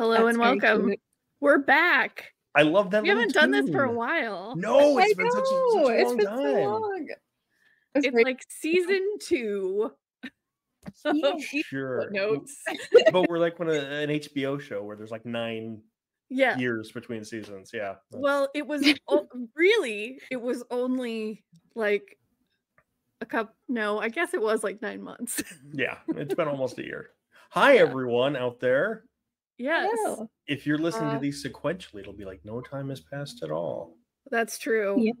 Hello and welcome. Cute. We're back. I love that. We haven't done this for a while. No, it's been such a long been time. so long. It's like season 2. Yeah. Sure. Notes. But we're like an HBO show where there's like 9 years between seasons. Yeah. Well, it was really, it was only like a couple. No, I guess it was like 9 months. Yeah, it's been almost a year. Hi, everyone out there. Yes. Hello. If you're listening to these sequentially, it'll be like no time has passed at all. That's true. Yeah.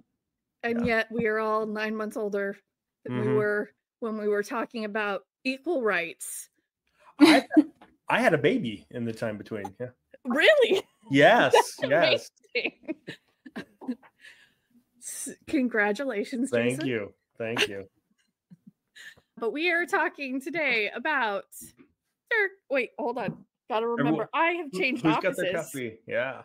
And yet we are all 9 months older than we were when we were talking about equal rights. I had a baby in the time between. Yeah. Really? Yes. Yes. Congratulations, Jason. Thank you. But we are talking today about Dirk. Wait, hold on. Gotta remember, I have changed Who's offices. got their coffee? Yeah.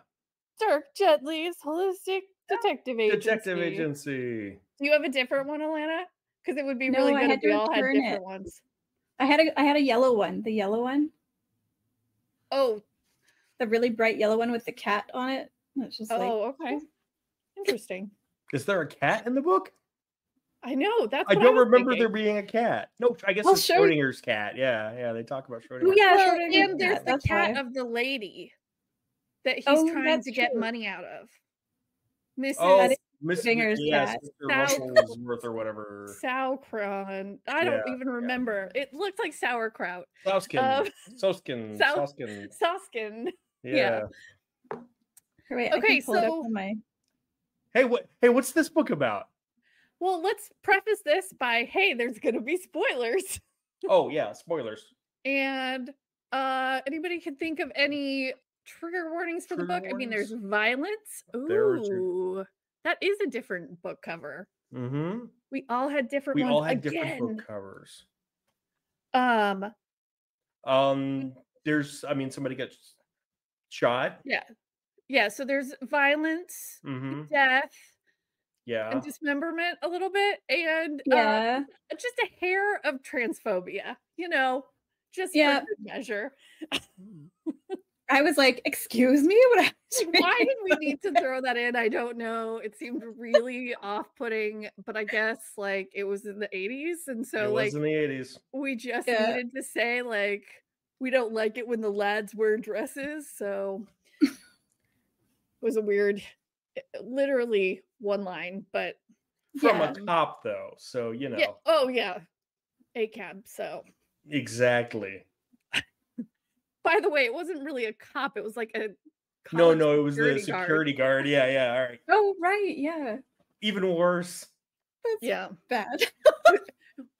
Dirk Gently's Holistic Detective Agency. Detective Agency. Do you have a different one, Alana? Because it would be really good if we all had different ones. I had a yellow one. The yellow one. Oh. The really bright yellow one with the cat on it. It's just okay. Interesting. Is there a cat in the book? I know. That's I don't remember there being a cat. No, I guess it's Schrodinger's cat. Yeah, they talk about Schrodinger. Yeah, and there's the cat of the lady that he's trying to get money out of. Mrs. Schrodinger's cat. Russellsworth or whatever. Sauerkraut. I don't even remember. It looked like sauerkraut. Soskin. Yeah. Right, okay, so Hey, what's this book about? Well, let's preface this by, hey, there's going to be spoilers. Oh, yeah, spoilers. And anybody can think of any trigger warnings for the book? I mean, there's violence. Ooh, that is a different book cover. Mm-hmm. We all had different ones. We all had different book covers. Somebody gets shot. Yeah, so there's violence, death. Yeah. And dismemberment a little bit. And just a hair of transphobia, just for good measure. I was like, excuse me? Why did we need to throw that in? I don't know. It seemed really off-putting, but I guess it was in the 80s. And so it was in the 80s. We just needed to say we don't like it when the lads wear dresses. So it was a weird, literally one line, but from a cop though, so ACAB, so exactly. By the way, it wasn't really a cop, it was like a no, it was the security guard. Yeah, all right. Oh, right, yeah. Even worse. That's bad.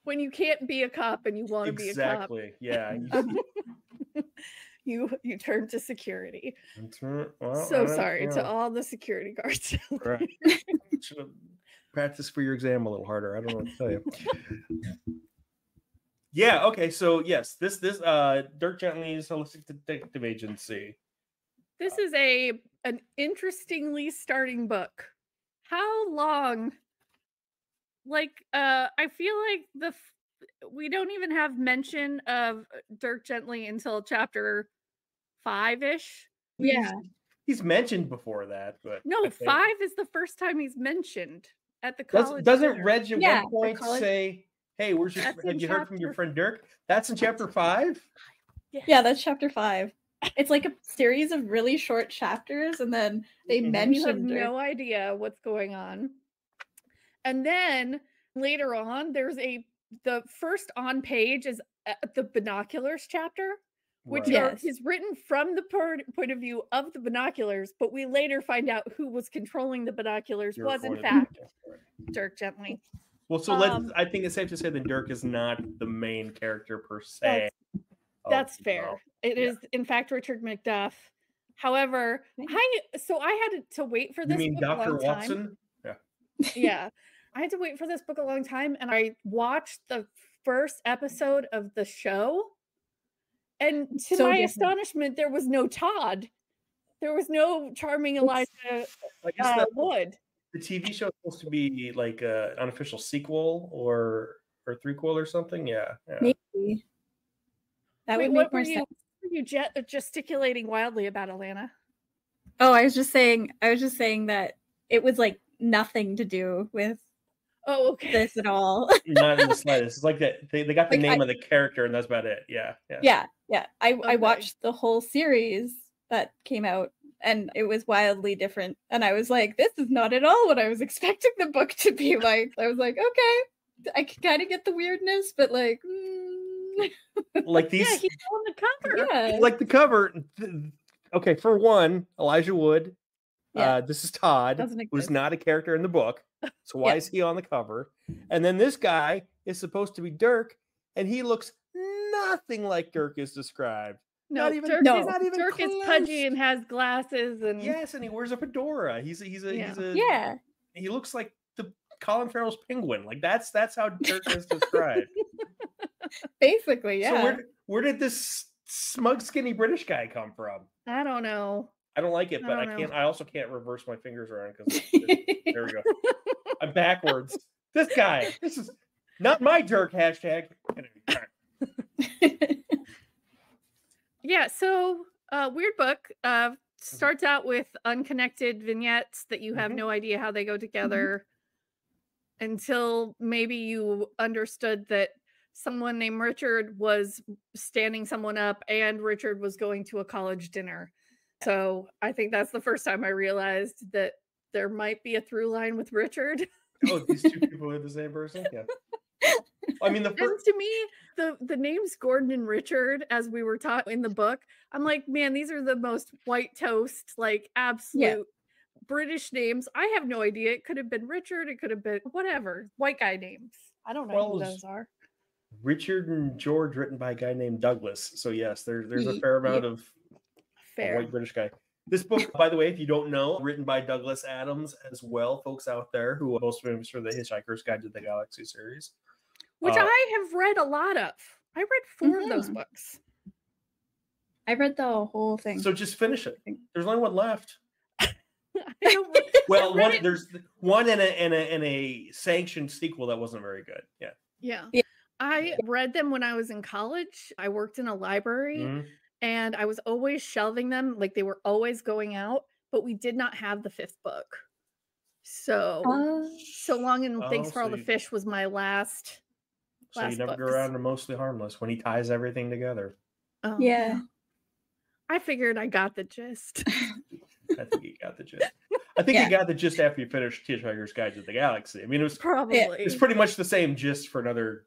When you can't be a cop and you want to be a cop. Exactly, yeah. You turn to security. Well, sorry to all the security guards. Right. Should have practiced for your exam a little harder. I don't know what to tell you. Yeah. Okay. So yes, this Dirk Gently's Holistic Detective Agency. This is an interestingly starting book. How long? I feel like we don't even have mention of Dirk Gently until chapter 5-ish. Yeah. He's mentioned before that, but no, 5 is the first time he's mentioned at the college. Doesn't Reg at one point say, "Hey, have you heard from your friend Dirk?" That's in chapter 5. Yeah, that's chapter 5. It's like a series of really short chapters, and then they mention. You have no idea what's going on, and then later on, the first on page is the binoculars chapter. Which is written from the point of view of the binoculars, but we later find out who was controlling the binoculars was in fact Dirk Gently. Well, so I think it's safe to say that Dirk is not the main character per se. That's fair. It is in fact Richard Macduff. However, I had to wait for this. You mean book Dr. a long Watson? Time. Yeah. I had to wait for this book a long time, and I watched the first episode of the show. And to my astonishment, there was no Todd. There was no charming Elijah Wood. The TV show is supposed to be like an unofficial sequel or threequel or something. Yeah. Maybe. That would make more sense. What were you gesticulating wildly about, Alana? Oh, I was just saying that it was like nothing to do with this at all. Not in the slightest. It's like that they got the name of the character and that's about it. Yeah. I watched the whole series that came out and it was wildly different. And I was like, this is not at all what I was expecting the book to be like. I was like, okay, I can kind of get the weirdness, but like, like these. Yeah, he's on the cover. Yeah. Like the cover. Okay, for one, Elijah Wood. This is Todd, who's not a character in the book. So why is he on the cover? And then this guy is supposed to be Dirk, and he looks nothing like Dirk is described. No, Dirk is pudgy and has glasses, and yes, and he wears a fedora. He looks like the Colin Farrell's penguin. Like that's how Dirk is described. Basically, yeah. So where did this smug, skinny British guy come from? I don't know. I don't like it, but I also can't reverse my fingers around because there we go. I'm backwards. This guy. This is not my Dirk hashtag. Yeah, so weird book starts out with unconnected vignettes that you have no idea how they go together until maybe you understood that someone named Richard was standing someone up and Richard was going to a college dinner. So I think that's the first time I realized that there might be a through line with Richard. Oh, these two people are the same person? Yeah. I mean, and to me, the names Gordon and Richard, as we were taught in the book, I'm like, man, these are the most white toast, like absolute British names. I have no idea. It could have been Richard. It could have been whatever. White guy names. I don't know who those are. Richard and George, written by a guy named Douglas. So yes, there's a fair amount of white British guy. This book, by the way, if you don't know, written by Douglas Adams as well, folks out there who are most famous for the Hitchhiker's Guide to the Galaxy series. Which I have read a lot of. I read 4 of those books. I read the whole thing. So just finish it. There's only one left. Well, there's one and a sanctioned sequel that wasn't very good. Yeah. I read them when I was in college. I worked in a library and I was always shelving them. Like they were always going out, but we did not have the 5th book. So Long and Thanks for All the Fish was my last. So you never go around to Mostly Harmless when he ties everything together. Oh, yeah. I figured I got the gist. I think you got the gist. I think you got the gist after you finished Hitchhiker's Guide to the Galaxy. I mean, it was probably it's pretty much the same gist for another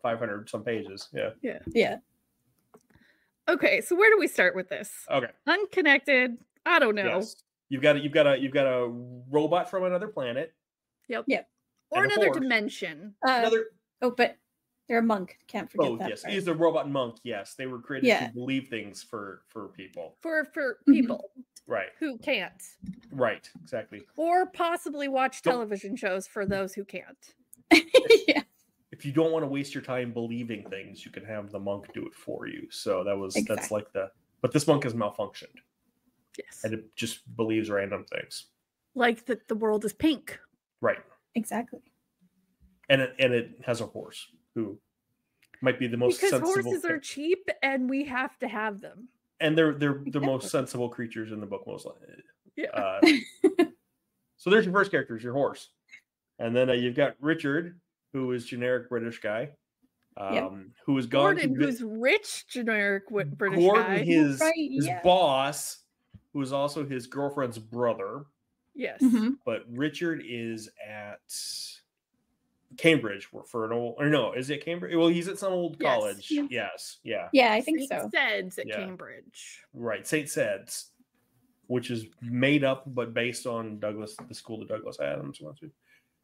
500 some pages. Yeah. Okay, so where do we start with this? Okay. Unconnected. I don't know. Yes. You've got a robot from another planet. Yep. Or another dimension. But they're a monk. Can't forget that. Yes. Part. He's a robot monk. Yes. They were created to believe things for people. For people. Right. Who can't. Right. Exactly. Or possibly watch television shows for those who can't. If you don't want to waste your time believing things, you can have the monk do it for you. So that's like but this monk has malfunctioned. Yes. And it just believes random things. Like that the world is pink. Right. Exactly. And it has a horse who might be the most sensible. Because horses are cheap and we have to have them. And they're the most sensible creatures in the book, most likely. Yeah. So there's your first character, your horse. And then you've got Richard, who is generic British guy. Who is gone Gordon, who's rich generic British Gordon, guy. His boss, who is also his girlfriend's brother. Yes. But Richard is at Cambridge for an old, or no, is it Cambridge? Well, he's at some old college. Yes. Yeah. Yeah, I think St. Sed's at Cambridge. Right. St. Sed's, which is made up, but based on the school that Douglas Adams went to.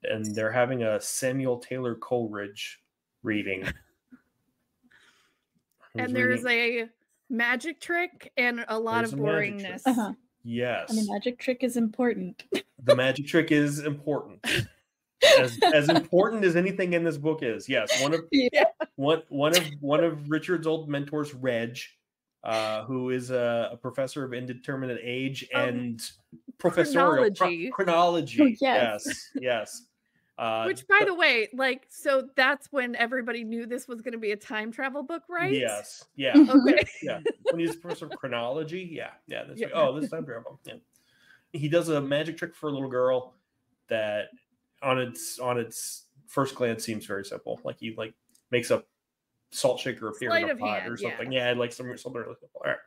And they're having a Samuel Taylor Coleridge reading. And there's a magic trick and a lot of boringness. Yes. And the magic trick is important. The magic trick is important. As important as anything in this book is. Yes. One of Richard's old mentors, Reg, who is a professor of indeterminate age and professorial chronology. Oh, yes. Yes. Which, by the way, like, so that's when everybody knew this was going to be a time travel book, right? Yes. Yeah. Okay. Yeah. When he's professor of chronology. Yeah. Yeah. That's like, oh, this is time travel. Yeah. He does a magic trick for a little girl that on its first glance seems very simple. Like he like makes a salt shaker appear in a pot or something. Yeah, like something really simple. All right.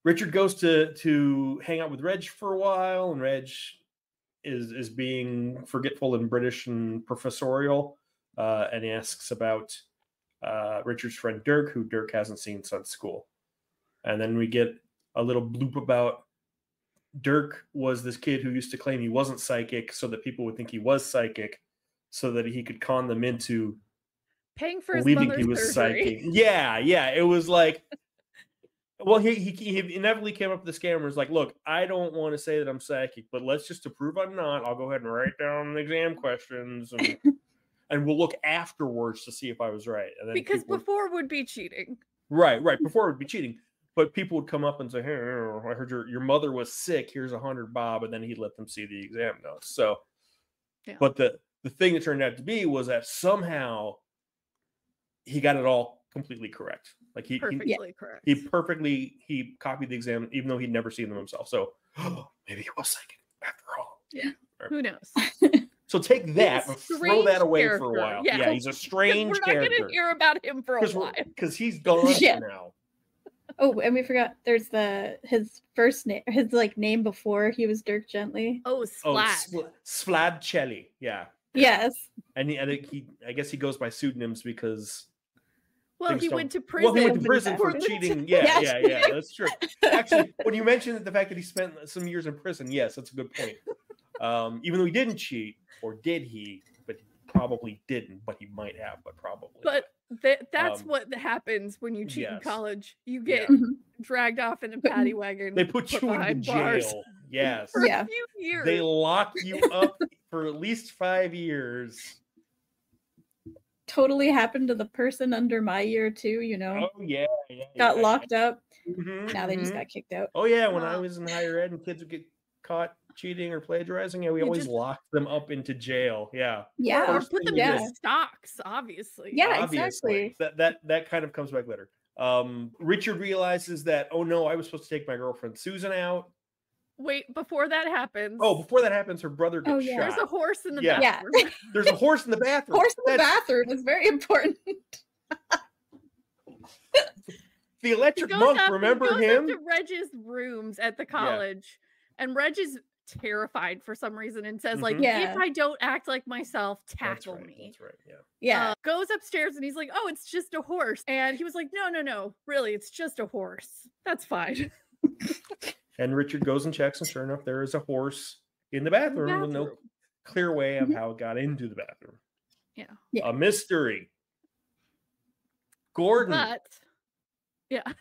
Richard goes to hang out with Reg for a while, and Reg is being forgetful and British and professorial, and he asks about Richard's friend Dirk, who Dirk hasn't seen since school. And then we get a little bloop about Dirk was this kid who used to claim he wasn't psychic so that people would think he was psychic, so that he could con them into paying for his believing mother's he was surgery. psychic. Yeah. It was like, well, he inevitably came up with the scam and was like, look, I don't want to say that I'm psychic, but let's just to prove I'm not, I'll go ahead and write down the exam questions and we'll look afterwards to see if I was right. And then because before would be cheating. Right. Before it would be cheating. But people would come up and say, hey, I heard your mother was sick. Here's $100, Bob. And then he'd let them see the exam notes. So, but the thing that turned out to be was that somehow he got it all completely correct. Like he correct. He copied the exam, even though he'd never seen them himself. So maybe he was psychic after all. Yeah. Right. Who knows? So take that and throw that away for a while. Yeah, he's a strange character. We're not going to hear about him for a while. Because he's gone now. Oh, and we forgot there's his first name, his like name before he was Dirk Gently. Oh, Splad. Splad Chelly. Yeah. Yes. And I guess he goes by pseudonyms because he went to prison. Well, he went to prison for cheating. Yeah, that's true. Actually, when you mentioned the fact that he spent some years in prison, yes, that's a good point. Even though he didn't cheat, or did he? But he probably didn't. But he might have. But probably. But that's what happens when you cheat in college. You get dragged off in a paddy wagon. They put you in jail. Yes. For a few years. They lock you up for at least 5 years. Totally happened to the person under my year too, you know. Oh yeah. Got locked up. Now they just got kicked out. Oh yeah, when I was in higher ed and kids would get caught cheating or plagiarizing, we always locked them up into jail. Yeah. Or put them in stocks, obviously. Yeah, exactly. That kind of comes back later. Richard realizes that, oh no, I was supposed to take my girlfriend Susan out. Wait, before that happens. Oh, before that happins, her brother gets shot. There's a horse in the bathroom. Yeah. There's a horse in the bathroom. Horse in the bathroom is very important. The electric monk, remember him? He goes up to Reg's rooms at the college, and Reg is terrified for some reason and says, like, if I don't act like myself, tackle me. That's right, yeah. Goes upstairs and he's like, oh, it's just a horse. And he was like, no, really, it's just a horse. That's fine. And Richard goes and checks, and sure enough, there is a horse in the bathroom with no clear way of how it got into the bathroom. Yeah. A mystery. Gordon. But,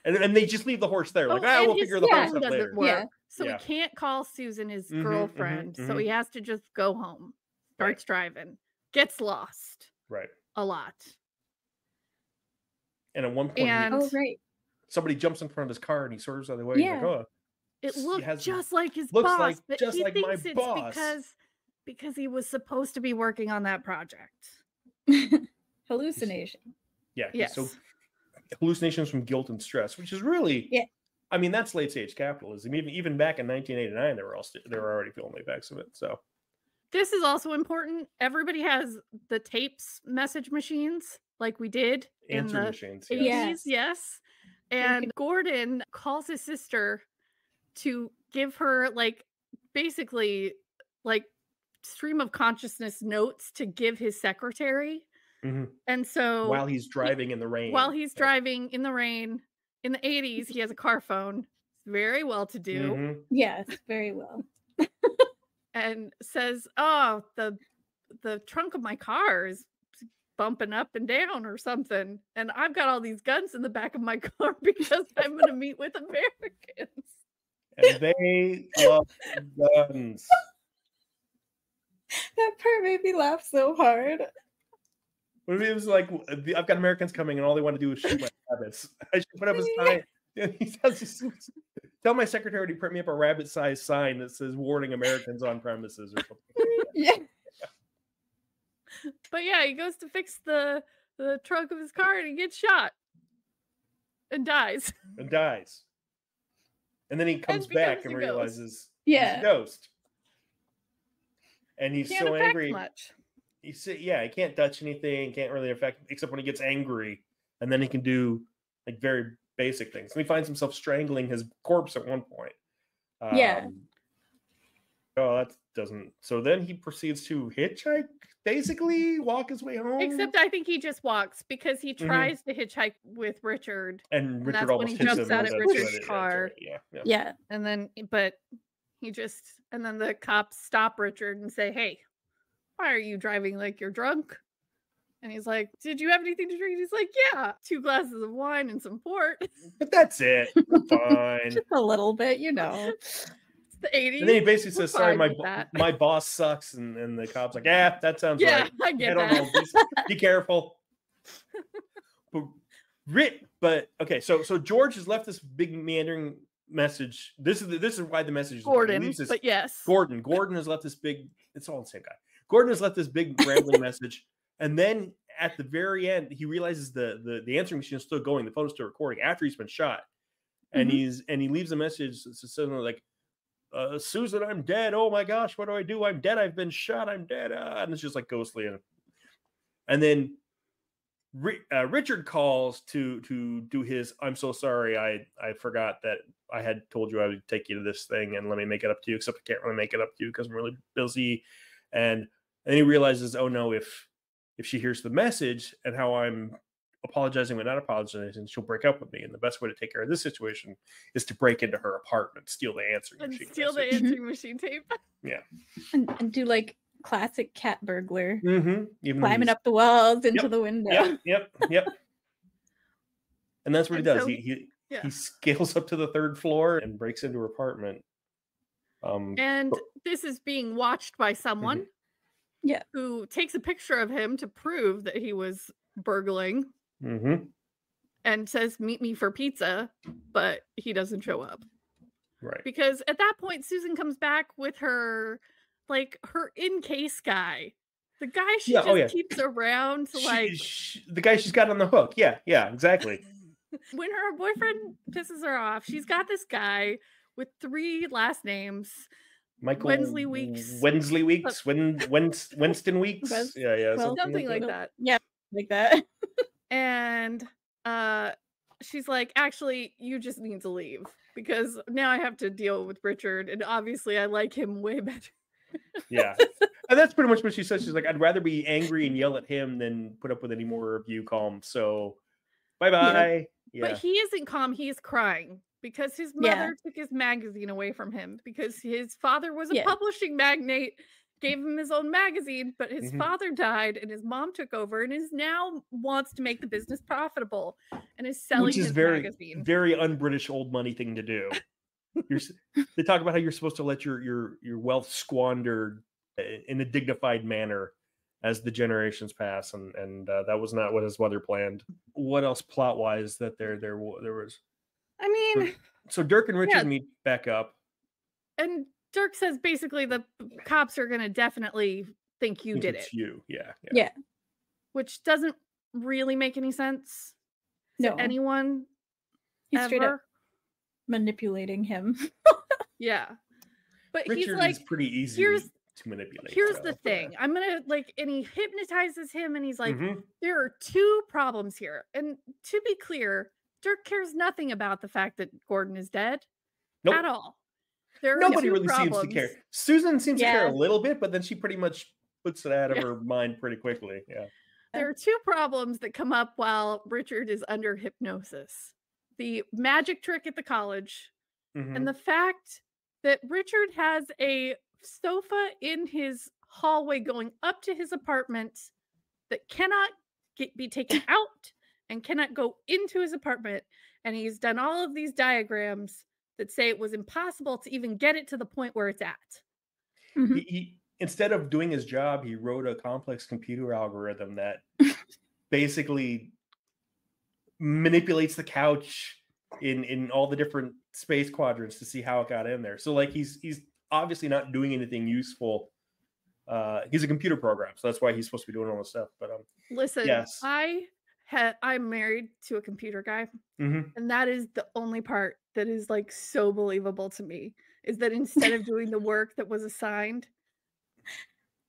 and they just leave the horse there. Like, we'll figure the horse out later. So he can't call Susan his girlfriend. So he has to just go home. Starts driving. Gets lost. Right. A lot. And at one point, somebody jumps in front of his car and he swerves out of the way. Yeah. He's like, oh. It looked just like his boss, but he thinks it's because he was supposed to be working on that project. Hallucination. Yeah. Yes. So hallucinations from guilt and stress, which is really, I mean, that's late stage capitalism. Even back in 1989, they were already feeling the effects of it. So this is also important. Everybody has the tapes message machines, like we did answer in the machines. 80s. Yes. And Gordon calls his sister to give her basically stream of consciousness notes to give his secretary. And so while he's driving in the rain. Driving in the rain in the 80s, he has a car phone. Very well to do. Yes, very well. And says, oh, the trunk of my car is bumping up and down or something. And I've got all these guns in the back of my car because I'm going to meet with Americans. And they love guns. That part made me laugh so hard. What if it was like, I've got Americans coming and all they want to do is shoot my rabbits? I should put up a sign. He says, tell my secretary to print me up a rabbit-sized sign that says "Warning Americans on premises" or something. But yeah, he goes to fix the trunk of his car and he gets shot and dies. And then he comes back and realizes he's a ghost. And he's so angry. He can't touch anything, can't really affect except when he gets angry, and then he can do like very basic things. And he finds himself strangling his corpse at one point. Oh, that doesn't. So then he proceeds to hitchhike, basically walk his way home. Except I think he just walks because he tries to hitchhike with Richard, and Richard almost hits him. Jumps out of Richard's car. Yeah. And then, and then the cops stop Richard and say, "Hey, why are you driving like you're drunk?" And he's like, "Did you have anything to drink?" He's like, "Yeah, 2 glasses of wine and some port." But that's it. Fine. Just a little bit, you know. The 80s. And then he basically says, "Sorry, my boss sucks," and the cop's like, "Yeah, that sounds right. I get that. Be careful." But okay, so George has left this big meandering message. This is why the message is Gordon. But yes, Gordon has left this big. It's all the same guy. Gordon has left this big rambling message, and then at the very end, he realizes the answering machine is still going. The phone's still recording after he's been shot, and he leaves a message that says something like, "Susan, I'm dead. Oh my gosh, what do I do? I'm dead. I've been shot. I'm dead." And it's just like ghostly. And then Richard calls to do his, "I'm so sorry. I forgot that I had told you I would take you to this thing and let me make it up to you, except I can't really make it up to you because I'm really busy." And then he realizes, oh no, if she hears the message and how I'm apologizing but not apologizing, she'll break up with me. And the best way to take care of this situation is to break into her apartment, steal the answering machine. Steal the answering machine tape. Yeah. And do like classic cat burglar. Mm-hmm. Climbing up the walls into the window. Yep. And that's what he does. He scales up to the 3rd floor and breaks into her apartment. And this is being watched by someone who takes a picture of him to prove that he was burgling and says, "Meet me for pizza," but he doesn't show up. Right. Because at that point, Susan comes back with her in-case guy. The guy she keeps around to the guy she's got on the hook. Yeah, exactly. When her boyfriend pisses her off, she's got this guy with 3 last names. Michael Wensley Weeks. Winston Weeks. Yeah. Well, something like that. Yeah, like that. And she's like, "Actually, you just need to leave because now I have to deal with Richard, and obviously I like him way better." Yeah. And that's pretty much what she says. She's like, "I'd rather be angry and yell at him than put up with any more of you calm. So bye-bye." Yeah. But he isn't calm. He is crying because his mother took his magazine away from him because his father was a publishing magnate, gave him his own magazine, but his father died and his mom took over and is now wants to make the business profitable and is selling his magazine. Very un-British old money thing to do. They talk about how you're supposed to let your wealth squander in a dignified manner as the generations pass, and that was not what his mother planned. What else plot wise that there was? I mean, so Dirk and Richard meet back up, and Dirk says basically the cops are going to definitely think you did it. Yeah. Which doesn't really make any sense to anyone. He's straight up manipulating him. Yeah, but Richard he's like, is pretty easy to manipulate. Here's the thing. I'm gonna and he hypnotizes him, and he's like, "There are 2 problems here." And to be clear, Dirk cares nothing about the fact that Gordon is dead at all. Nobody really seems to care. Susan seems to care a little bit, but then she pretty much puts it out of her mind pretty quickly. Yeah. There are 2 problems that come up while Richard is under hypnosis: the magic trick at the college, and the fact that Richard has a sofa in his hallway going up to his apartment that cannot be taken out and cannot go into his apartment. And he's done all of these diagrams that say it was impossible to even get it to the point where it's at. He instead of doing his job, he wrote a complex computer algorithm that basically manipulates the couch in all the different space quadrants to see how it got in there. So like he's obviously not doing anything useful He's a computer program, so that's why he's supposed to be doing all this stuff. But listen, yes. I'm married to a computer guy, and that is the only part that is like so believable to me, is that instead of doing the work that was assigned,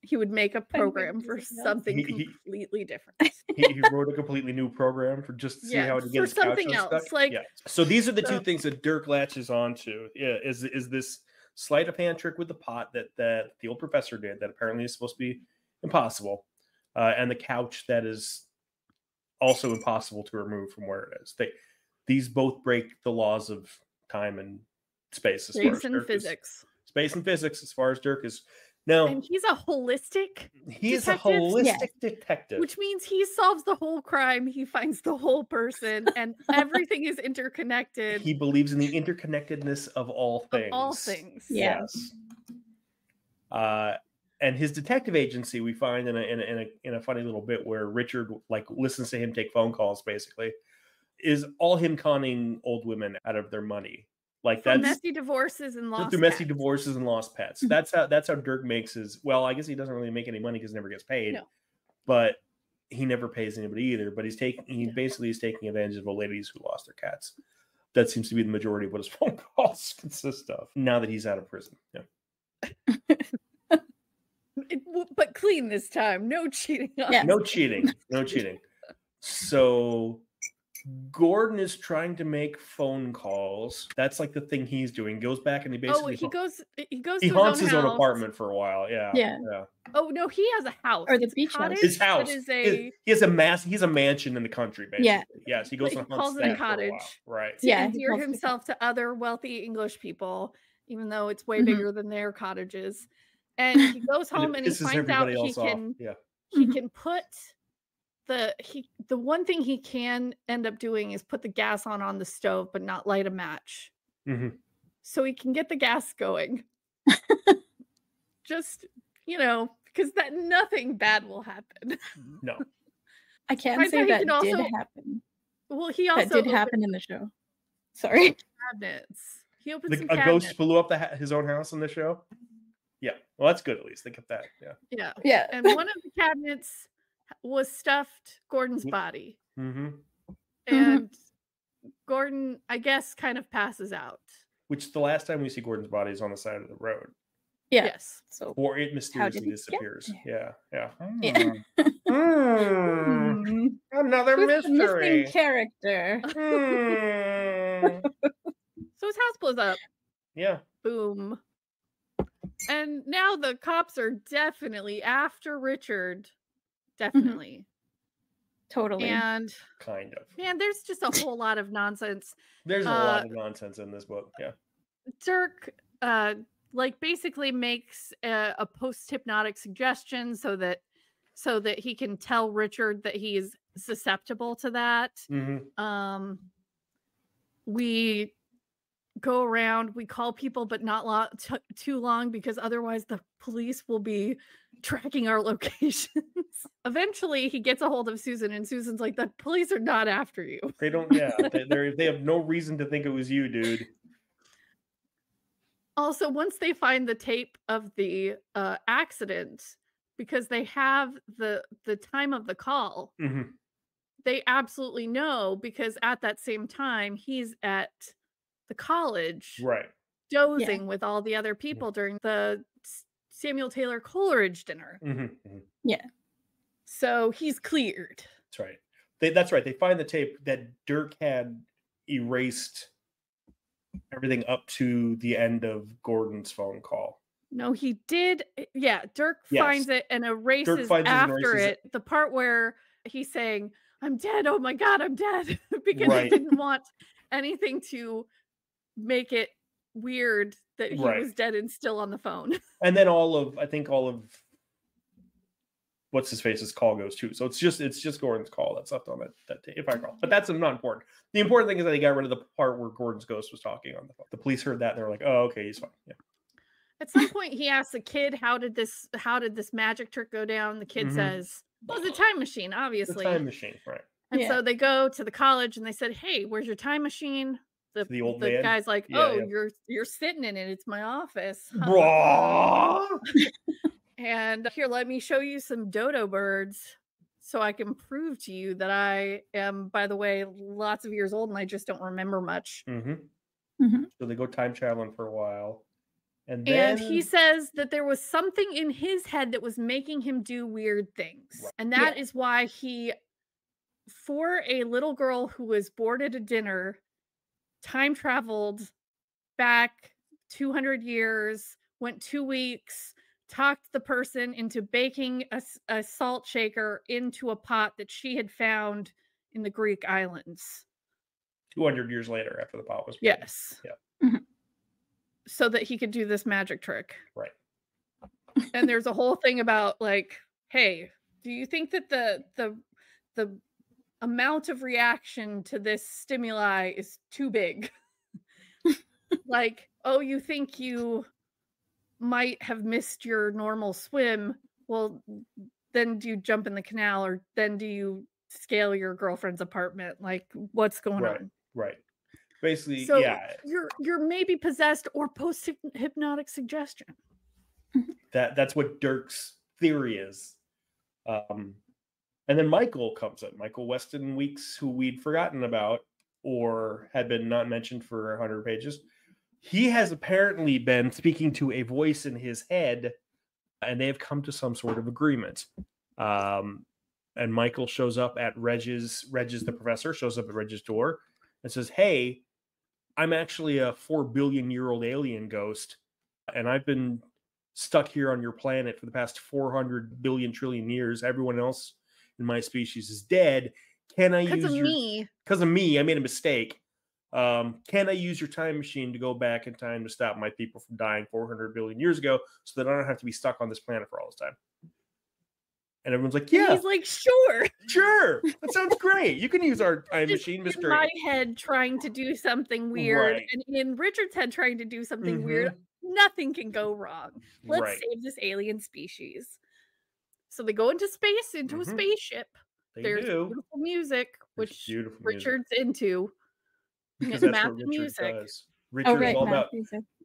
he would make a program for something completely different. He wrote a completely new program for just to see how to get his something else. Like, so these are the two things that Dirk latches onto. Yeah, is this sleight of hand trick with the pot that the old professor did that apparently is supposed to be impossible, and the couch that is also impossible to remove from where it is. These both break the laws of time and space. Space and physics. Space and physics, as far as Dirk is. No, and he's a holistic. He's a holistic detective, which means he solves the whole crime. He finds the whole person, and everything is interconnected. He believes in the interconnectedness of all things. Of all things, yes. And his detective agency, we find in a funny little bit where Richard like listens to him take phone calls, basically, is all him conning old women out of their money. Like that's messy divorces and lost through messy divorces and lost pets. That's how Dirk makes his. Well, I guess he doesn't really make any money because he never gets paid. No. But he never pays anybody either. But he basically is taking advantage of old ladies who lost their cats. That seems to be the majority of what his phone calls consist of. Now that he's out of prison, but clean this time. No cheating. No cheating. No cheating. So Gordon is trying to make phone calls. That's like the thing he's doing. He goes back and he basically he haunts his own apartment for a while. Yeah. Oh no, he has a house or the beach house. His house. He has a he's a mansion in the country, basically. Yeah. Yes, he goes and calls it a cottage. Right. To endear himself to other wealthy English people, even though it's way bigger than their cottages. And he goes home and he finds out he can put the one thing he can end up doing is put the gas on the stove, but not light a match. So he can get the gas going. Just, because that nothing bad will happen. No. I can't say that did happen. Well, he also that did happen in the show. Sorry. Cabinets. He opened some cabinets. A ghost blew up his own house in the show? Yeah. Well, that's good at least. Think of that. Yeah. And one of the cabinets was stuffed Gordon's body. And Gordon, I guess, kind of passes out. Which the last time we see Gordon's body is on the side of the road. Yes. So or it mysteriously disappears. Yeah. Another mystery. Missing character. So his house blows up. Yeah. Boom. And now the cops are definitely after Richard. Definitely. Totally. And kind of. Man, there's just a whole lot of nonsense. There's a lot of nonsense in this book. Yeah. Dirk basically makes a post-hypnotic suggestion so that he can tell Richard that he's susceptible to that. We go around, we call people, but not too long, because otherwise the police will be tracking our locations. Eventually he gets a hold of Susan, and Susan's like, the police are not after you. They don't. Yeah. they have no reason to think it was you, dude. Also, once they find the tape of the accident, because they have the time of the call, they absolutely know, because at that same time he's at the college, right, dozing with all the other people during the Samuel Taylor Coleridge dinner. Yeah. So he's cleared. That's right. That's right. They find the tape that Dirk had erased everything up to the end of Gordon's phone call. No, he did. Yeah, Dirk finds it and erases after it the part where he's saying, "I'm dead. Oh my God, I'm dead," because he didn't want anything to make it weird that he was dead and still on the phone. And then all of what's his face's call goes too. So it's just Gordon's call that's left on that tape, if I recall. But that's not important. The important thing is that they got rid of the part where Gordon's ghost was talking on the phone. The police heard that and they were like, "Oh, okay, he's fine." Yeah. At some point, he asks the kid, "How did this magic trick go down?" The kid says, "Well, it's a time machine, obviously." The time machine, right? And so they go to the college and they said, "Hey, where's your time machine?" The old man. Guy's like, "You're sitting in it. It's my office." And here, let me show you some dodo birds so I can prove to you that I am, by the way, lots of years old and I just don't remember much. So they go time traveling for a while. And he says that there was something in his head that was making him do weird things. Right. And that is why he, for a little girl who was bored at a dinner, time traveled back 200 years, went 2 weeks, talked the person into baking a salt shaker into a pot that she had found in the Greek islands. 200 years later, after the pot was made. Yes. Yeah. So that he could do this magic trick. Right. And there's a whole thing about like, hey, do you think that the amount of reaction to this stimuli is too big? Like, oh, you think you might have missed your normal swim? Well, then do you jump in the canal, or then do you scale your girlfriend's apartment? Like, what's going on? Right. Basically, so you're maybe possessed or post hypnotic suggestion. That's what Dirk's theory is. And then Michael comes in. Michael Weston Weeks, who we'd forgotten about or had been not mentioned for 100 pages. He has apparently been speaking to a voice in his head, and they have come to some sort of agreement. And Michael shows up at Reg's, the professor, shows up at Reg's door and says, hey, I'm actually a 4 billion year old alien ghost, and I've been stuck here on your planet for the past 400 billion trillion years. Everyone else in my species is dead. Can I use because of me, I made a mistake. Can I use your time machine to go back in time to stop my people from dying 400 billion years ago so that I don't have to be stuck on this planet for all this time? And everyone's like, yeah. And he's like, sure. That sounds great. You can use our time machine, Mr. In my head trying to do something weird, right. And in Richard's head trying to do something weird. Nothing can go wrong. Let's save this alien species. So they go into space, into a spaceship. There's beautiful music, which Richard's into. Because that's what Richard does.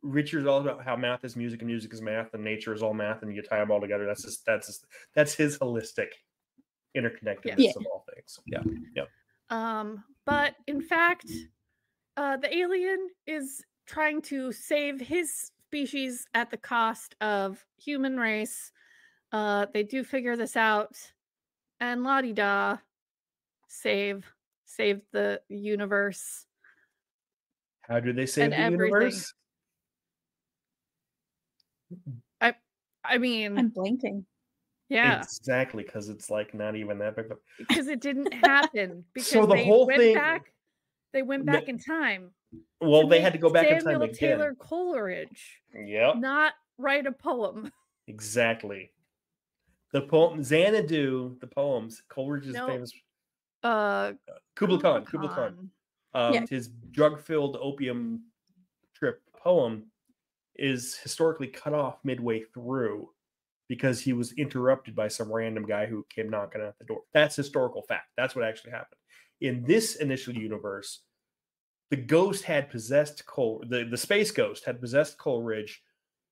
Richard's all about how math is music and music is math and nature is all math, and you tie them all together. That's his holistic interconnectedness of all things. Yeah. But in fact, the alien is trying to save his species at the cost of human race. They do figure this out, and la-di-da, save the universe. How do they save the universe? I mean, I'm blanking. Yeah, exactly, because it's like not even that big. Because it didn't happen. Because so the whole thing, they went back in time. Well, they had to go back in time again. Samuel Taylor Coleridge. Yep. Not write a poem. Exactly. The poem Xanadu, the poems. Coleridge's famous. Kubla Khan. His drug-filled opium trip poem is historically cut off midway through because he was interrupted by some random guy who came knocking at the door. That's historical fact. That's what actually happened. In this initial universe, the ghost had possessed the space ghost had possessed Coleridge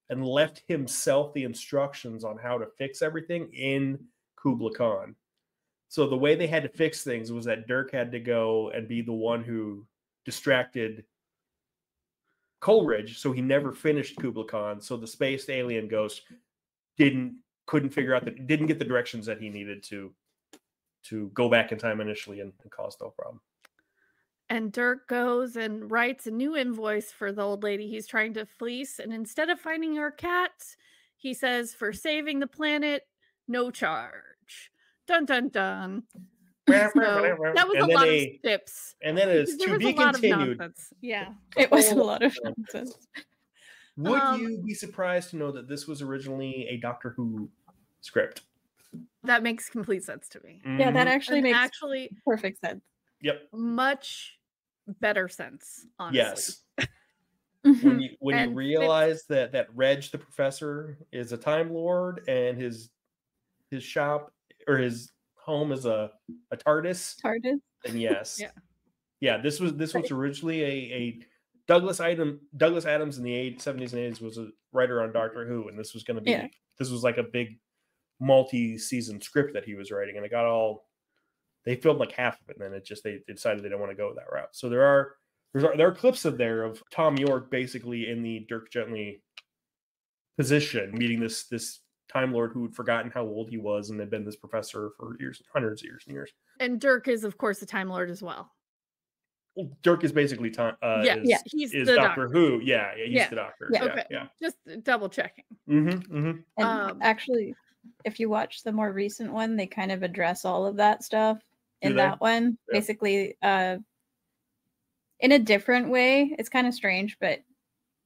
and left himself the instructions on how to fix everything in Kubla Khan. So the way they had to fix things was that Dirk had to go and be the one who distracted Coleridge, so he never finished Kubla Khan. So the space alien ghost didn't get the directions that he needed to go back in time initially and cause no problem. And Dirk goes and writes a new invoice for the old lady he's trying to fleece, and instead of finding her cat, he says, for saving the planet, no charge. Dun dun dun. So that was a lot of tips. And then it's to be continued. Yeah. It was a lot of nonsense. Would you be surprised to know that this was originally a Doctor Who script? That makes complete sense to me. Yeah, that actually makes perfect sense. Yep. Much better sense, honestly. Yes. when you realize that Reg the professor is a Time Lord and his shop or his home is a TARDIS. TARDIS. Then yes. Yeah. This was originally Douglas Adams in the 70s and 80s was a writer on Doctor Who, and this was going to be this was like a big multi-season script that he was writing, and they filmed like half of it, and then they decided they don't want to go that route. So there are clips of Tom York basically in the Dirk Gently position, meeting this Time Lord who had forgotten how old he was and had been this professor for years, hundreds of years and years. And Dirk is, of course, a Time Lord as well. Dirk is basically he's the Doctor Who. Yeah, he's the Doctor. Yeah, okay. Yeah. Just double checking. And actually, if you watch the more recent one, they kind of address all of that stuff in that one. Yeah. Basically, in a different way. It's kind of strange, but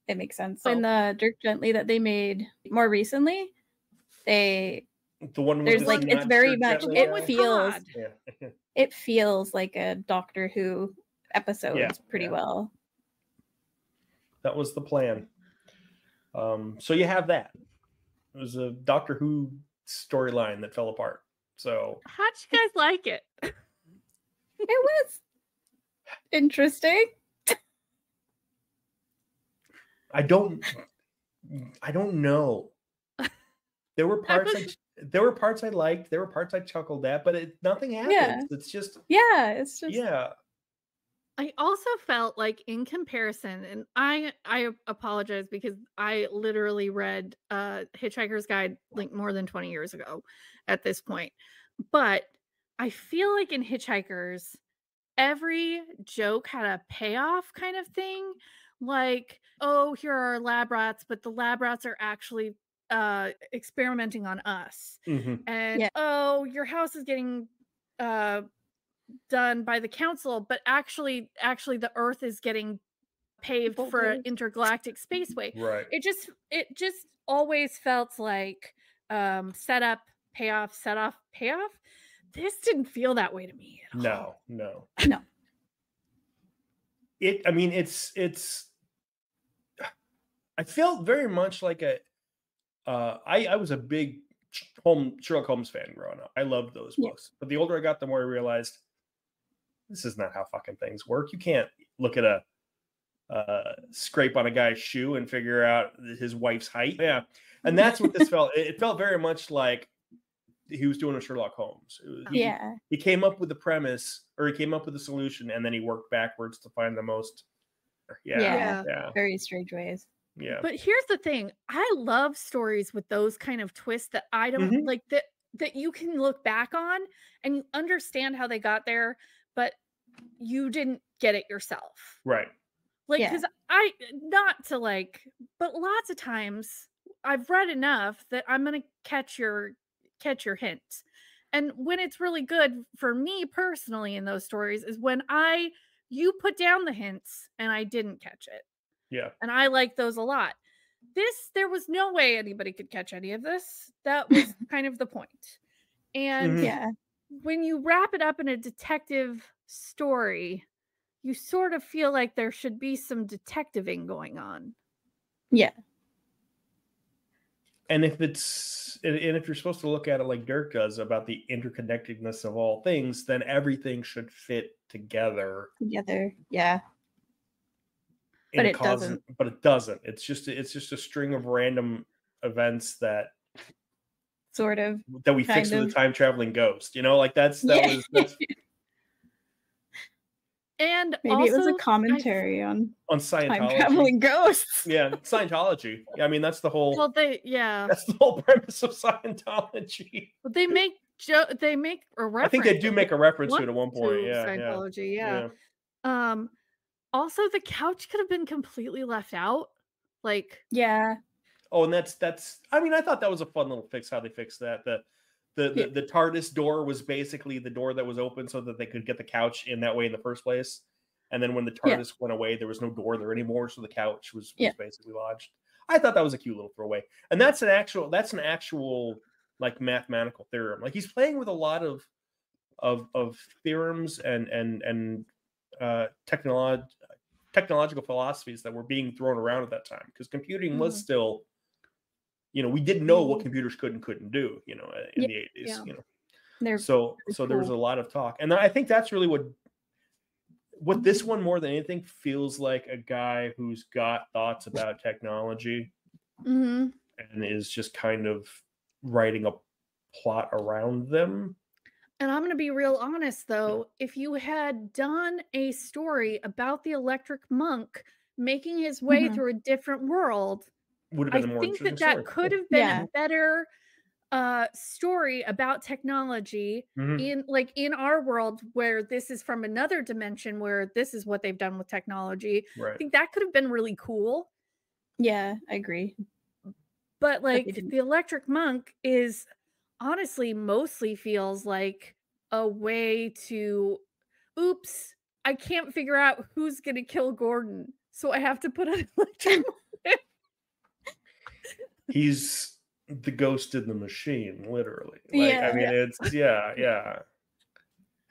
it makes sense. In the Dirk Gently that they made more recently, it's very much it feels like a Doctor Who episodes pretty well. That was the plan. So you have that. It was a Doctor Who storyline that fell apart. So how'd you guys like it? It was interesting. I don't know. There were parts I liked. There were parts I chuckled at, but nothing happened. Yeah. It's just I also felt like, in comparison, and I apologize because I literally read Hitchhiker's Guide like more than 20 years ago at this point. But I feel like in Hitchhikers, every joke had a payoff kind of thing. Like, oh, here are lab rats, but the lab rats are actually experimenting on us. Mm-hmm. And oh, your house is getting done by the council, but actually the Earth is getting paved for an intergalactic spaceway. Right. It just always felt like set up, payoff, set off, payoff. This didn't feel that way to me at all. No. I felt very much like I was a big Sherlock Holmes fan growing up. I loved those books. But the older I got, the more I realized this is not how fucking things work. You can't look at a scrape on a guy's shoe and figure out his wife's height. Yeah. And that's what this felt. It felt very much like he was doing a Sherlock Holmes. He came up with the premise, or he came up with the solution, and then he worked backwards to find the most. Very strange ways. Yeah. But here's the thing. I love stories with those kind of twists that I don't like, that you can look back on and you understand how they got there, but you didn't get it yourself. Right. Like, because but lots of times I've read enough that I'm going to catch your hint. And when it's really good for me personally in those stories is when you put down the hints and I didn't catch it. Yeah. And I like those a lot. There was no way anybody could catch any of this. That was kind of the point. And when you wrap it up in a detective story, you sort of feel like there should be some detectiving going on. Yeah. And if you're supposed to look at it like Dirk does about the interconnectedness of all things, then everything should fit together. Yeah. But it doesn't. It's just a string of random events that we fix with a time traveling ghost. Like that's. And maybe also, it was a commentary on Scientology. Time traveling ghosts. Yeah, Scientology. I mean, that's the whole. Well, that's the whole premise of Scientology. But they make a reference. I think they do make a reference to it at one point. Scientology. Yeah. Also, the couch could have been completely left out. Like. Yeah. Oh, and that's. I mean, I thought that was a fun little fix. How they fixed that. The TARDIS door was basically the door that was open so that they could get the couch in that way in the first place. And then when the TARDIS went away, there was no door there anymore, so the couch was basically lodged. I thought that was a cute little throwaway. And that's an actual like mathematical theorem. Like he's playing with a lot of theorems and technological philosophies that were being thrown around at that time, because computing was still. We didn't know what computers could and couldn't do, in the 80s, So there was a lot of talk. And I think that's really what what this one more than anything feels like a guy who's got thoughts about technology and is just kind of writing a plot around them. And I'm going to be real honest, though. If you had done a story about the Electric Monk making his way through a different world, would have been a more interesting story. That could have been a better story about technology in our world, where this is from another dimension, where this is what they've done with technology. Right. I think that could have been really cool. Yeah, I agree. But like the Electric Monk is honestly mostly feels like a way to, oops, I can't figure out who's gonna kill Gordon, so I have to put an electric monk. He's the ghost in the machine, literally. Like, I mean, it's how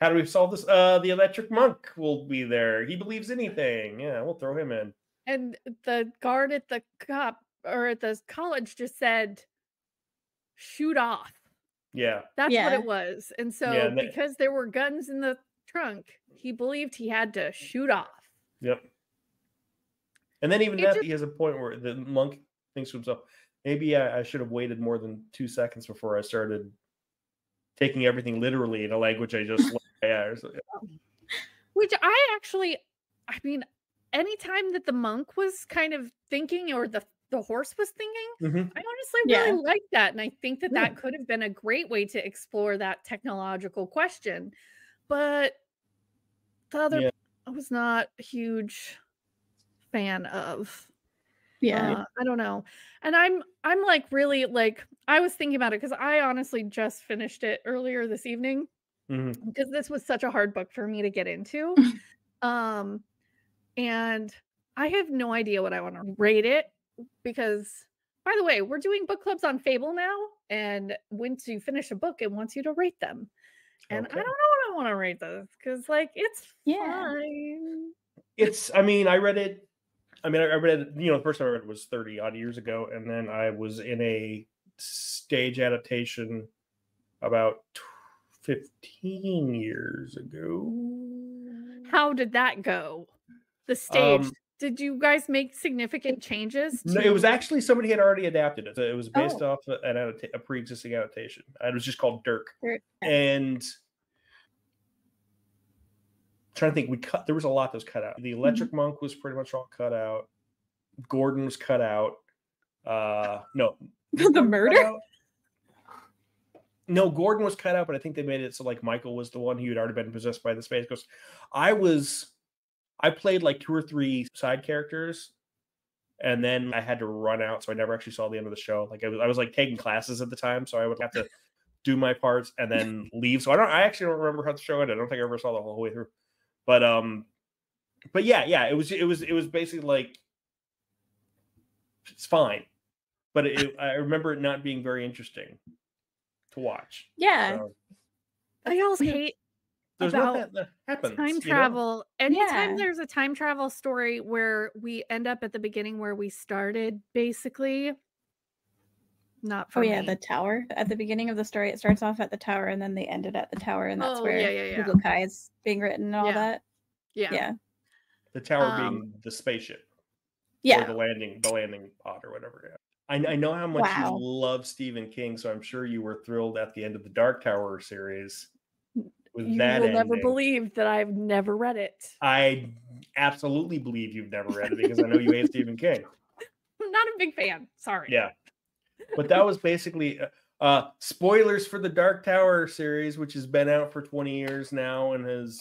do we solve this? The Electric Monk will be there. He believes anything. Yeah, we'll throw him in. And the guard at the college just said, shoot off. Yeah. That's what it was. And so because there were guns in the trunk, he believed he had to shoot off. Yep. And then even that, he has a point where the monk thinks to himself, maybe I should have waited more than 2 seconds before I started taking everything literally in a language I just Which I mean, anytime that the monk was kind of thinking, or the horse was thinking, I honestly really liked that. And I think that could have been a great way to explore that technological question. But the other I was not a huge fan of. I don't know. And I'm like really like, I was thinking about it because I honestly just finished it earlier this evening because this was such a hard book for me to get into. And I have no idea what I want to rate it, because, by the way, we're doing book clubs on Fable now, and once you finish a book, it wants you to rate them. And I don't know what I want to rate this, because like it's fine. I read it. I read it, the first time I read it was 30 odd years ago, and then I was in a stage adaptation about 15 years ago. How did that go? The stage. Did you guys make significant changes? No, it was actually somebody had already adapted it. It was based off a pre-existing adaptation. It was just called Dirk. And trying to think, there was a lot that was cut out. The Electric Monk was pretty much all cut out. Gordon was cut out. No. The murder? No, Gordon was cut out, but I think they made it so like Michael was the one who had already been possessed by the Space Ghost. I played like 2 or 3 side characters, and then I had to run out, so I never actually saw the end of the show. Like I was like taking classes at the time, so I would have to do my parts and then leave. So I actually don't remember how the show ended. I don't think I ever saw the whole way through. But yeah, it was basically like, it's fine, but I remember it not being very interesting to watch. Yeah, so. I also hate about that happens, time travel. Anytime there's a time travel story where we end up at the beginning where we started, basically, not for me. The tower. At the beginning of the story, it starts off at the tower, and then they ended at the tower, and that's where Hugokai is being written and all that. Yeah. The tower being the spaceship. Yeah. Or the landing pod or whatever. I know how much you love Stephen King, so I'm sure you were thrilled at the end of the Dark Tower series. You will never believe that I've never read it. I absolutely believe you've never read it, because I know you hate Stephen King. I'm not a big fan. Sorry. Yeah. But that was basically spoilers for the Dark Tower series, which has been out for 20 years now and has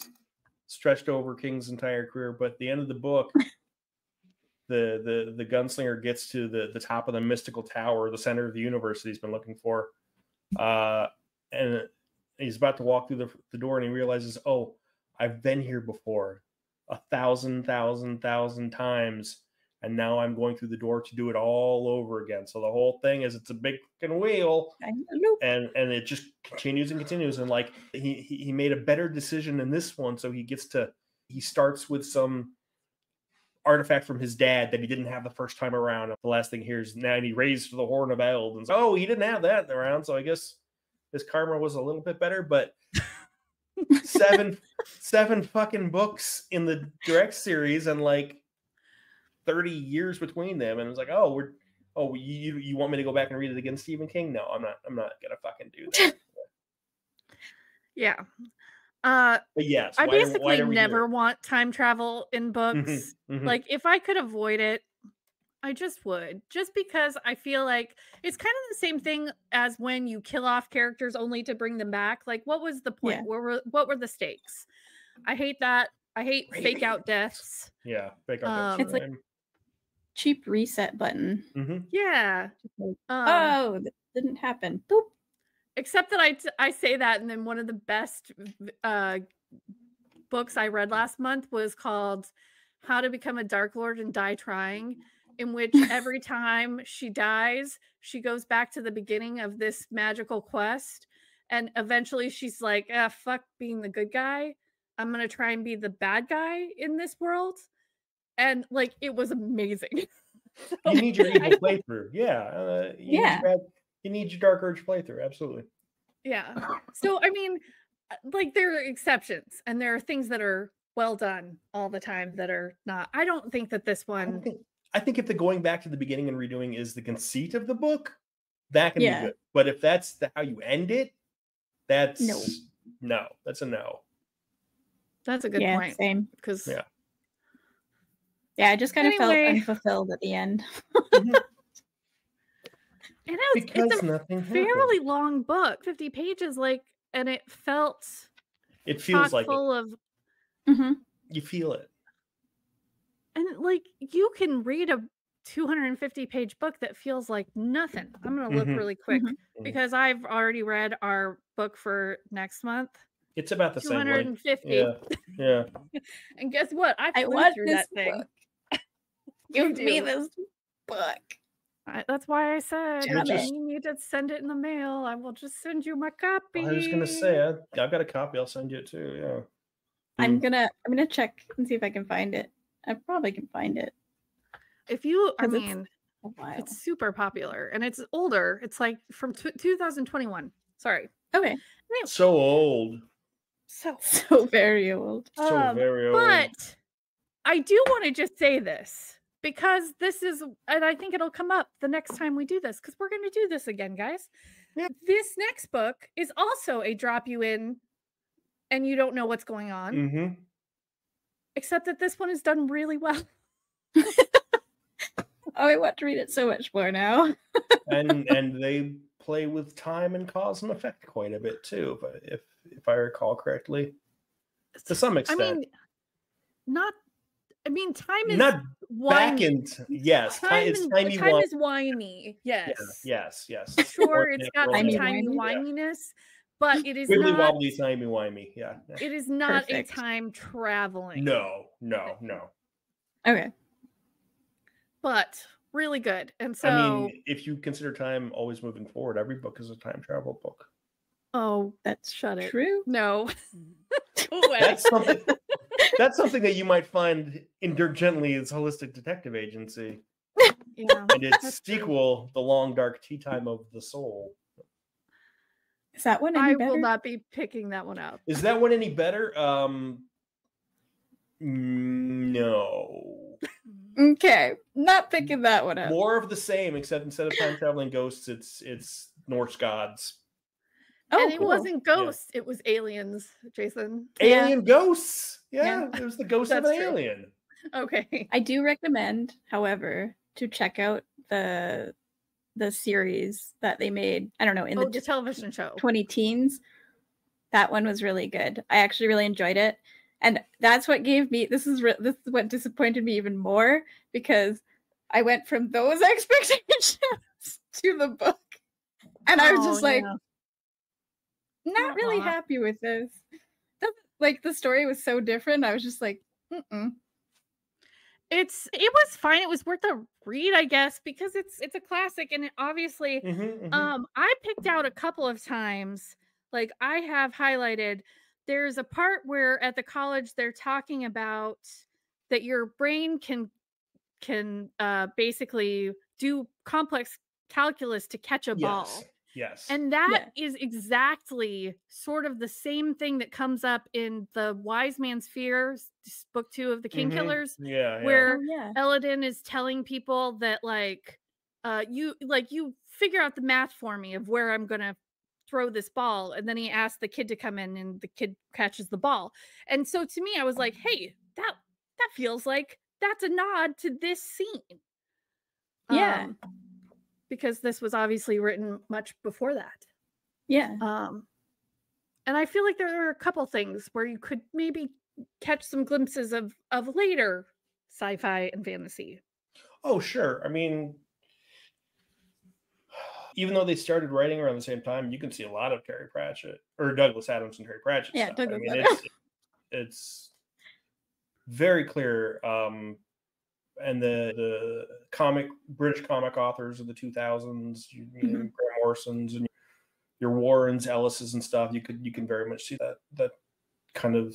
stretched over King's entire career. But at the end of the book, the gunslinger gets to the top of the mystical tower, the center of the universe that he's been looking for. And he's about to walk through the door, and he realizes, oh, I've been here before 1,000 times, and now I'm going through the door to do it all over again. So the whole thing is, it's a big fucking wheel, and it just continues and continues. And like he made a better decision in this one, so he starts with some artifact from his dad that he didn't have the first time around. The last thing here is, now he raised the Horn of Eld, and he didn't have that around, so I guess his karma was a little bit better. But seven fucking books in the direct series and like 30 years between them, and it was like, you want me to go back and read it again, Stephen King? No, I'm not gonna fucking do that. Yeah. But yes, I basically never want time travel in books. Like, if I could avoid it, I just would. Just because I feel like it's kind of the same thing as when you kill off characters only to bring them back. Like, what was the point? Yeah. What were the stakes? I hate that. I hate fake out deaths. Yeah, fake out deaths. It's like cheap reset button. Yeah. Oh, that didn't happen. Boop. Except that I say that, and then one of the best books I read last month was called How to Become a Dark Lord and Die Trying, in which every time she dies, she goes back to the beginning of this magical quest, and eventually she's like, fuck being the good guy. I'm going to try and be the bad guy in this world. And like, it was amazing. You need your evil playthrough. Yeah. You need your Dark Urge playthrough. Absolutely. Yeah. So, I mean, like, there are exceptions, and there are things that are well done all the time that are not. I don't think that this one. I think if the going back to the beginning and redoing is the conceit of the book, that can be good. But if that's how you end it, that's no. That's a no. That's a good point. Same. Because I just kind of felt unfulfilled at the end. And it's a fairly long book, 50 pages, and it feels like full of. You feel it, and like, you can read a 250-page book that feels like nothing. I'm gonna look really quick because I've already read our book for next month. It's about the 250. Same. Yeah. And guess what? I flew through that thing. Give me this book. That's why I said you need to send it in the mail. I will just send you my copy. I was gonna say I've got a copy. I'll send you it too. Yeah. I'm gonna check and see if I can find it. I probably can find it. It's super popular and it's older. It's like from 2021. Sorry. Okay. So old. So very old. So very old. But I do want to just say this. Because this is, and I think it'll come up the next time we do this, because we're going to do this again, guys. Yeah. This next book is also a drop you in and you don't know what's going on. Except that this one is done really well. I want to read it so much more now. and they play with time and cause and effect quite a bit too, but if I recall correctly. To some extent. Time is not whiny. Back in yes, time is whiny. Yes. Sure, it's got some timey whininess, but it is wibbly not wobbly, timey wimey. Yeah. It is not a time traveling. No. Okay. But really good. And so if you consider time always moving forward, every book is a time travel book. Oh, that's true. No. That's something that you might find in Dirk Gently's Holistic Detective Agency. Yeah. And its sequel, The Long Dark Tea Time of the Soul. Is that one any better? I will not be picking that one up. Is that one any better? No. Okay. Not picking that one up. More of the same, except instead of time traveling ghosts, it's Norse gods. And it wasn't ghosts, it was aliens, Jason. Alien ghosts. Yeah, it was the ghost of an alien. Okay. I do recommend, however, to check out the series that they made. I don't know, in the television show. 20-teens. That one was really good. I actually really enjoyed it. And that's what gave me this is what disappointed me even more, because I went from those expectations to the book. And I was just like, not really happy with this. Like, the story was so different. I was just like, It was fine. It was worth a read, I guess, because it's a classic, and it obviously I picked out a couple of times, like I have highlighted, there's a part where at the college they're talking about that your brain can basically do complex calculus to catch a ball. Yes. And that is exactly sort of the same thing that comes up in the Wise Man's Fears, book 2 of the Kingkillers, where Elodin is telling people that you figure out the math for me of where I'm gonna throw this ball, and then he asks the kid to come in, and the kid catches the ball. And so to me, I was like, hey, that feels like that's a nod to this scene. Yeah. Because this was obviously written much before that. Yeah. And I feel like there are a couple things where you could maybe catch some glimpses of later sci-fi and fantasy. Oh, sure. I mean, even though they started writing around the same time, you can see a lot of Terry Pratchett or Douglas Adams and Terry Pratchett stuff. Douglas Adams. It's very clear. And the British comic authors of the 2000s, Grant Morrison's and your Warrens, Ellis's and stuff, you can very much see that kind of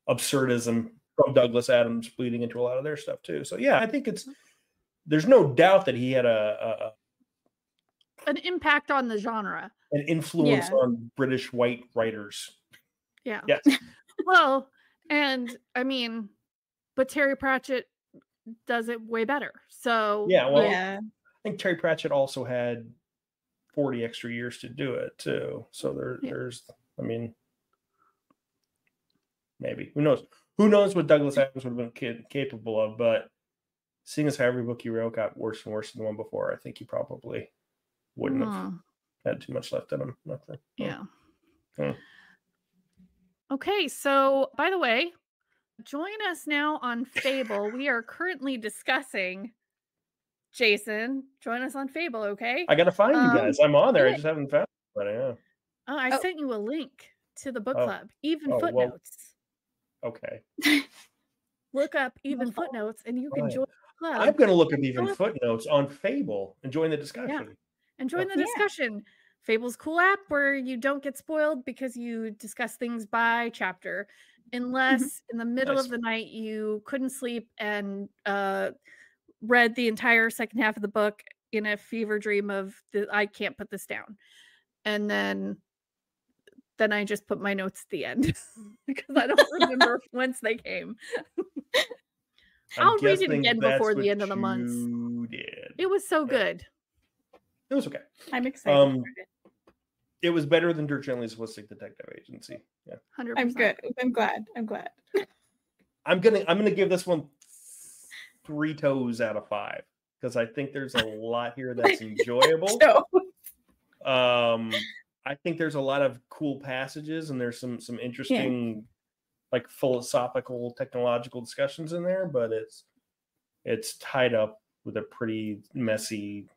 absurdism from Douglas Adams bleeding into a lot of their stuff too. So yeah, I think there's no doubt that he had an impact on the genre, an influence on British white writers. Yeah. Yes. Well, and I mean, but Terry Pratchett does it way better. So I think Terry Pratchett also had 40 extra years to do it too. So there's, I mean, maybe who knows what Douglas Adams would have been capable of. But seeing as how every book he wrote got worse and worse than the one before, I think he probably wouldn't have had too much left in him. Nothing. Yeah. Okay, so by the way, join us now on Fable. We are currently discussing. Jason, join us on Fable, okay? I gotta find you guys. I'm on there. I just haven't found it. I sent you a link to the book club, even footnotes. Well, okay. Look up even footnotes, and you can join the club. I'm gonna look up even footnotes on Fable and join the discussion. Yeah. And join the discussion. Fable's cool app where you don't get spoiled because you discuss things by chapter, unless in the middle of the night you couldn't sleep and read the entire second half of the book in a fever dream of I can't put this down. And then I just put my notes at the end because I don't remember whence they came. I'll read it again before the end of the month. It was so good. It was okay. I'm excited. It was better than Dirk Gently's Holistic Detective Agency. Yeah. 100%. I'm good. I'm glad. I'm gonna give this one 3 toes out of 5 because I think there's a lot here that's enjoyable. I think there's a lot of cool passages and there's some interesting like philosophical technological discussions in there, but it's tied up with a pretty messy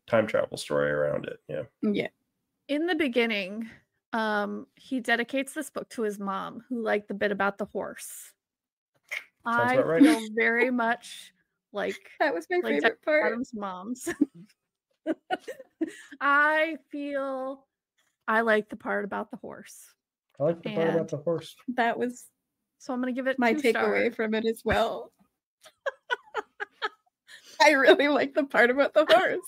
time travel story around it. Yeah. In the beginning, he dedicates this book to his mom, who liked the bit about the horse. I feel very much like that was my favorite part. Adam's mom's. I feel I like the part about the horse. I like the part about the horse. That was so I'm gonna give it my takeaway from it as well. I really like the part about the horse.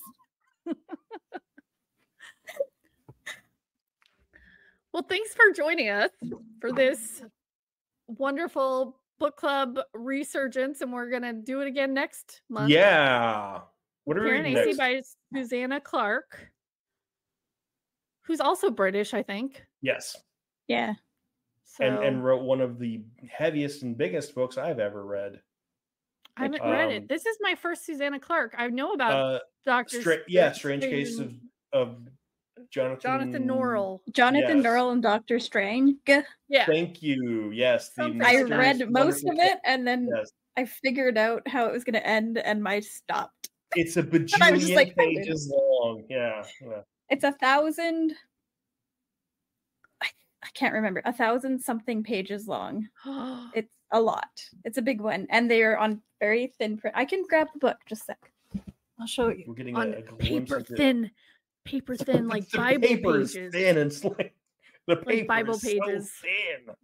Well, thanks for joining us for this wonderful book club resurgence, and we're gonna do it again next month. Yeah. What are we reading next? by Susanna Clarke, who's also British, I think. Yes. Yeah. So, and wrote one of the heaviest and biggest books I've ever read. I haven't read it. This is my first Susanna Clarke. I know about Strange Case of Jonathan Norrell. Jonathan Norrell and Dr. Strange. Yeah. Thank you. Yes. I read most of it and then I figured out how it was going to end and I stopped. It's a bajillion pages long. Yeah. It's 1,000. I can't remember. 1,000 something pages long. It's a lot. It's a big one. And they are on very thin print. I can grab the book. Just a sec. I'll show you. We're getting on a paper thin. Paper thin, like Bible pages. Thin and like the paper like Bible pages. So thin.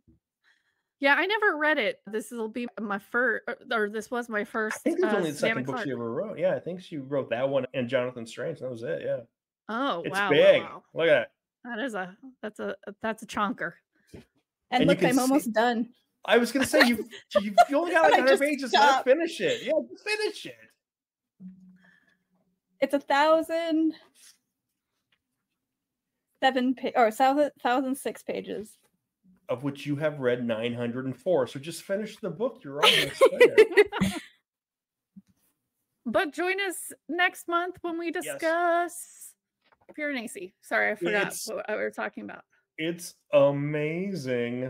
Yeah, I never read it. This will be my first, or this was my first. I think it's only the second book she ever wrote. Yeah, I think she wrote that one and Jonathan Strange. That was it. Yeah. Oh, it's wow. big. Wow. Look at that. That's a chonker. And look, I'm almost done. I was gonna say you only got like 100 pages left. Finish it. Yeah, just finish it. It's 1,006 pages. Of which you have read 904. So just finish the book. You're almost there. But join us next month when we discuss Piranesi. Sorry, I forgot what we were talking about. It's amazing.